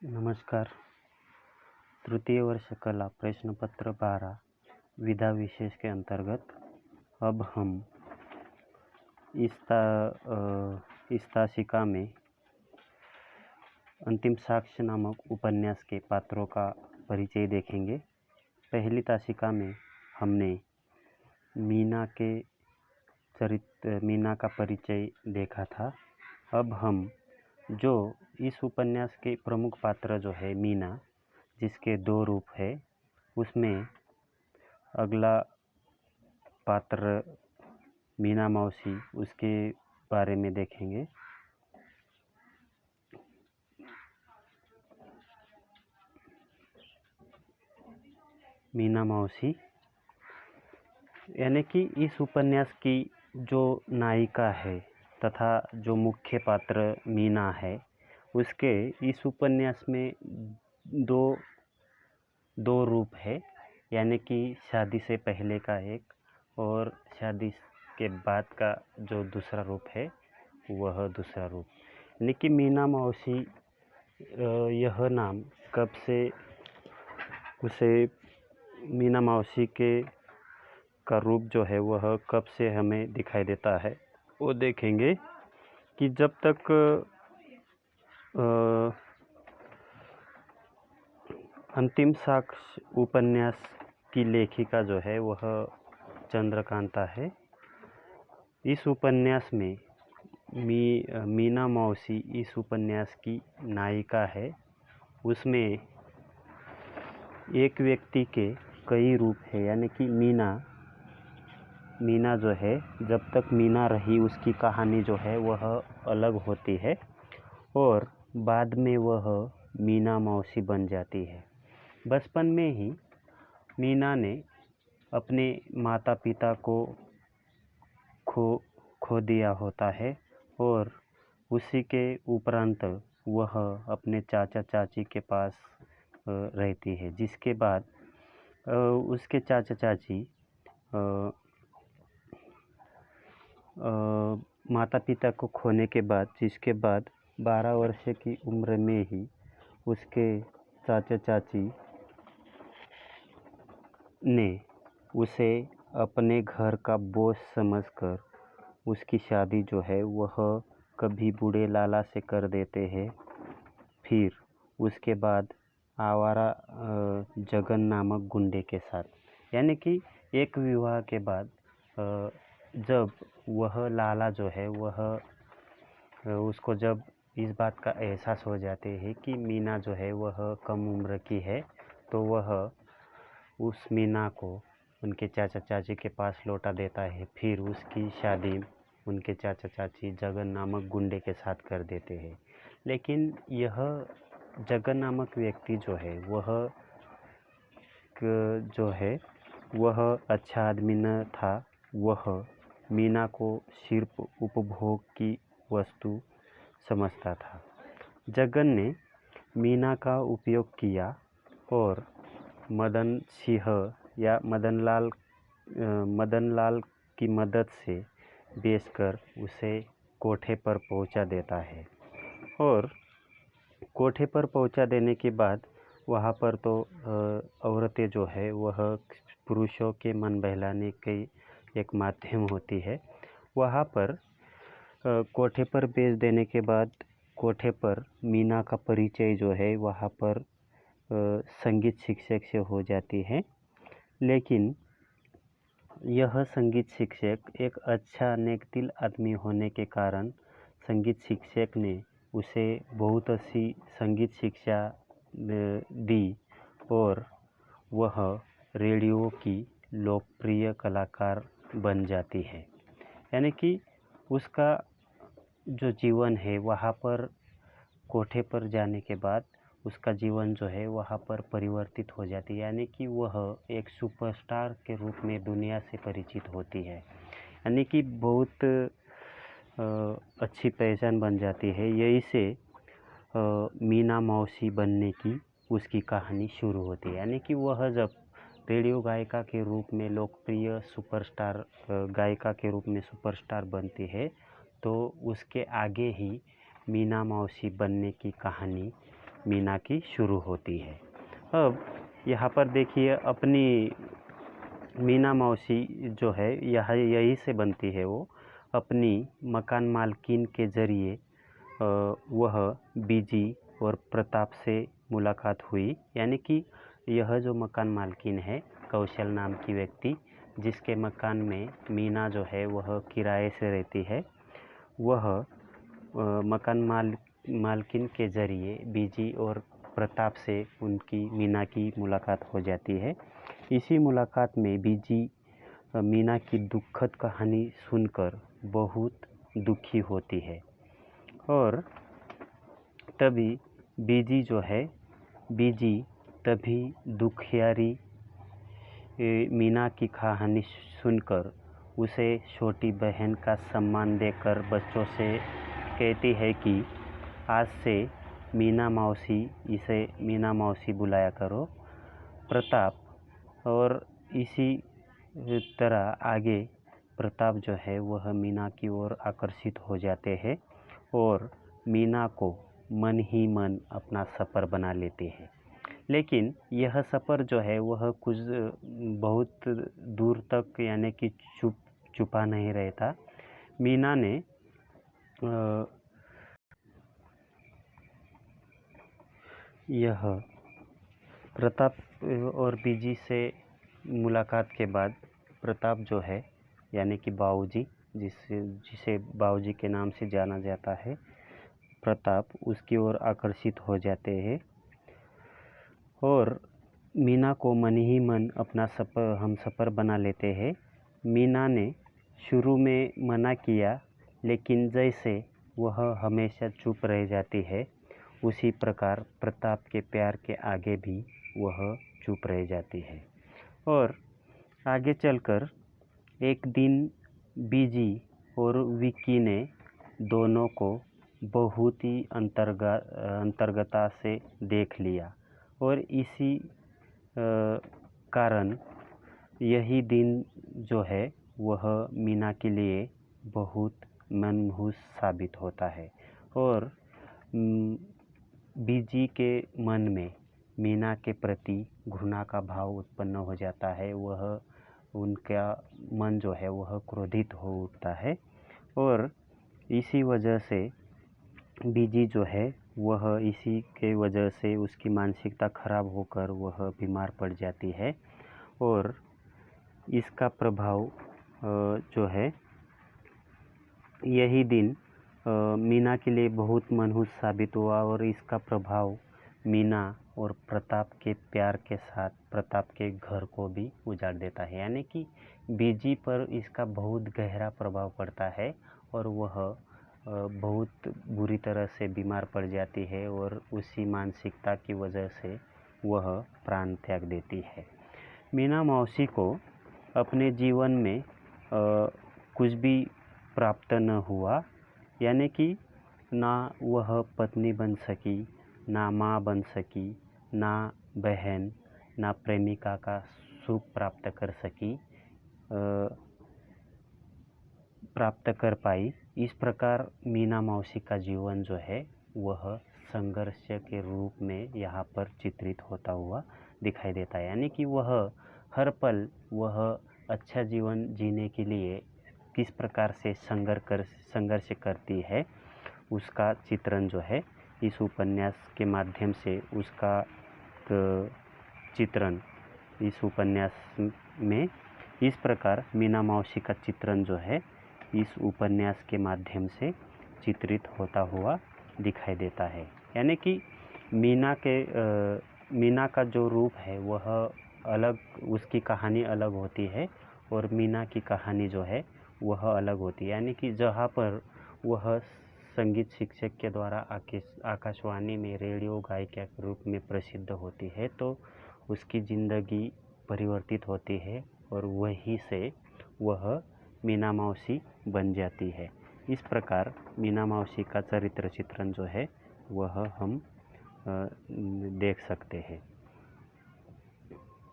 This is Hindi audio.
नमस्कार। तृतीय वर्ष कला प्रश्न पत्र 12 विधा विशेष के अंतर्गत अब हम इस तासिका में अंतिम साक्ष्य नामक उपन्यास के पात्रों का परिचय देखेंगे। पहली तासिका में हमने मीना का परिचय देखा था। अब हम जो इस उपन्यास के प्रमुख पात्र जो है मीना, जिसके दो रूप है, उसमें अगला पात्र मीना मौसी, उसके बारे में देखेंगे। मीना मौसी यानी कि इस उपन्यास की जो नायिका है तथा जो मुख्य पात्र मीना है, उसके इस उपन्यास में दो रूप है। यानी कि शादी से पहले का एक और शादी के बाद का जो दूसरा रूप है, वह दूसरा रूप। यानी कि मीना मौसी, यह नाम कब से उसे मीना मौसी का रूप जो है वह कब से हमें दिखाई देता है, वो देखेंगे कि जब तक अंतिम साक्ष्य उपन्यास की लेखिका जो है वह चंद्रकांता है। इस उपन्यास में मीना मौसी इस उपन्यास की नायिका है। उसमें एक व्यक्ति के कई रूप है। यानी कि मीना जो है, जब तक मीना रही उसकी कहानी जो है वह अलग होती है और बाद में वह मीना मौसी बन जाती है। बचपन में ही मीना ने अपने माता पिता को खो दिया होता है और उसी के उपरांत वह अपने चाचा चाची के पास रहती है, जिसके बाद उसके चाचा चाची माता पिता को खोने के बाद, जिसके बाद 12 वर्ष की उम्र में ही उसके चाचा चाची ने उसे अपने घर का बोझ समझकर उसकी शादी जो है वह कभी बूढ़े लाला से कर देते हैं। फिर उसके बाद आवारा जगन नामक गुंडे के साथ। यानी कि एक विवाह के बाद जब वह लाला जो है वह उसको जब इस बात का एहसास हो जाते हैं कि मीना जो है वह कम उम्र की है, तो वह उस मीना को उनके चाचा चाची के पास लौटा देता है। फिर उसकी शादी उनके चाचा चाची जगन नामक गुंडे के साथ कर देते हैं। लेकिन यह जगन नामक व्यक्ति जो है वह अच्छा आदमी न था। वह मीना को सिर्फ उपभोग की वस्तु समझता था। जगन ने मीना का उपयोग किया और मदन सिंह या मदन लाल की मदद से बेचकर उसे कोठे पर पहुंचा देता है। और कोठे पर पहुंचा देने के बाद वहाँ पर तो औरतें जो है वह पुरुषों के मन बहलाने की एक माध्यम होती है। वहाँ पर कोठे पर बेच देने के बाद कोठे पर मीना का परिचय जो है वहाँ पर संगीत शिक्षक से हो जाती है। लेकिन यह संगीत शिक्षक एक अच्छा नेकदिल आदमी होने के कारण संगीत शिक्षक ने उसे बहुत अच्छी संगीत शिक्षा दी और वह रेडियो की लोकप्रिय कलाकार बन जाती है। यानी कि उसका जो जीवन है वहाँ पर कोठे पर जाने के बाद उसका जीवन जो है वहाँ पर परिवर्तित हो जाती है। यानी कि वह एक सुपरस्टार के रूप में दुनिया से परिचित होती है। यानी कि बहुत अच्छी पहचान बन जाती है। यही से मीना मौसी बनने की उसकी कहानी शुरू होती है। यानी कि वह जब रेडियो गायिका के रूप में लोकप्रिय सुपरस्टार गायिका के रूप में सुपरस्टार बनती है, तो उसके आगे ही मीना मौसी बनने की कहानी मीना की शुरू होती है। अब यहाँ पर देखिए अपनी मीना मौसी जो है यह यही से बनती है। वो अपनी मकान मालकिन के ज़रिए वह बीजी और प्रताप से मुलाकात हुई, यानी कि यह जो मकान मालकिन है कौशल नाम की व्यक्ति, जिसके मकान में मीना जो है वह किराए से रहती है, वह मकान मालकिन के ज़रिए बीजी और प्रताप से उनकी मीना की मुलाकात हो जाती है। इसी मुलाकात में बीजी मीना की दुखद कहानी सुनकर बहुत दुखी होती है और तभी बीजी तभी दुखियारी मीना की कहानी सुनकर उसे छोटी बहन का सम्मान देकर बच्चों से कहती है कि आज से इसे मीना मौसी बुलाया करो। प्रताप और इसी तरह आगे प्रताप जो है वह मीना की ओर आकर्षित हो जाते हैं और मीना को मन ही मन अपना सफ़र बना लेते हैं। लेकिन यह सफ़र जो है वह कुछ बहुत दूर तक यानी कि छुपा नहीं रहता। मीना ने यह प्रताप और बीजी से मुलाकात के बाद प्रताप जो है यानी कि बाबूजी, जिसे बाबूजी के नाम से जाना जाता है, प्रताप उसकी ओर आकर्षित हो जाते हैं और मीना को मन ही मन अपना हमसफ़र बना लेते हैं। मीना ने शुरू में मना किया, लेकिन जैसे वह हमेशा चुप रह जाती है, उसी प्रकार प्रताप के प्यार के आगे भी वह चुप रह जाती है। और आगे चलकर एक दिन बीजी और विक्की ने दोनों को बहुत ही अंतर्गता से देख लिया और इसी कारण यही दिन जो है वह मीना के लिए बहुत मनहूस साबित होता है और बीजी के मन में मीना के प्रति घृणा का भाव उत्पन्न हो जाता है। वह उनका मन जो है वह क्रोधित हो उठता है और इसी वजह से बीजी जो है वह इसी के वजह से उसकी मानसिकता खराब होकर वह बीमार पड़ जाती है और इसका प्रभाव जो है यही दिन मीना के लिए बहुत मनहूस साबित हुआ और इसका प्रभाव मीना और प्रताप के प्यार के साथ प्रताप के घर को भी उजाड़ देता है, यानी कि बीजी पर इसका बहुत गहरा प्रभाव पड़ता है और वह बहुत बुरी तरह से बीमार पड़ जाती है और उसी मानसिकता की वजह से वह प्राण त्याग देती है। मीना मौसी को अपने जीवन में कुछ भी प्राप्त न हुआ, यानी कि ना वह पत्नी बन सकी, ना माँ बन सकी, ना बहन, ना प्रेमिका का सुख प्राप्त कर पाई। इस प्रकार मीना मौसी का जीवन जो है वह संघर्ष के रूप में यहाँ पर चित्रित होता हुआ दिखाई देता है, यानी कि वह हर पल वह अच्छा जीवन जीने के लिए किस प्रकार से संघर्ष करती है, उसका चित्रण जो है इस उपन्यास के माध्यम से उसका चित्रण इस उपन्यास में इस प्रकार मीना मौसी का चित्रण जो है इस उपन्यास के माध्यम से चित्रित होता हुआ दिखाई देता है। यानी कि मीना का जो रूप है वह अलग, उसकी कहानी अलग होती है और मीना की कहानी जो है वह अलग होती है। यानी कि जहाँ पर वह संगीत शिक्षक के द्वारा आकाशवाणी में रेडियो गायिका के रूप में प्रसिद्ध होती है, तो उसकी ज़िंदगी परिवर्तित होती है और वहीं से वह मीना मौसी बन जाती है। इस प्रकार मीना मौसी का चरित्र चित्रण जो है वह हम देख सकते हैं।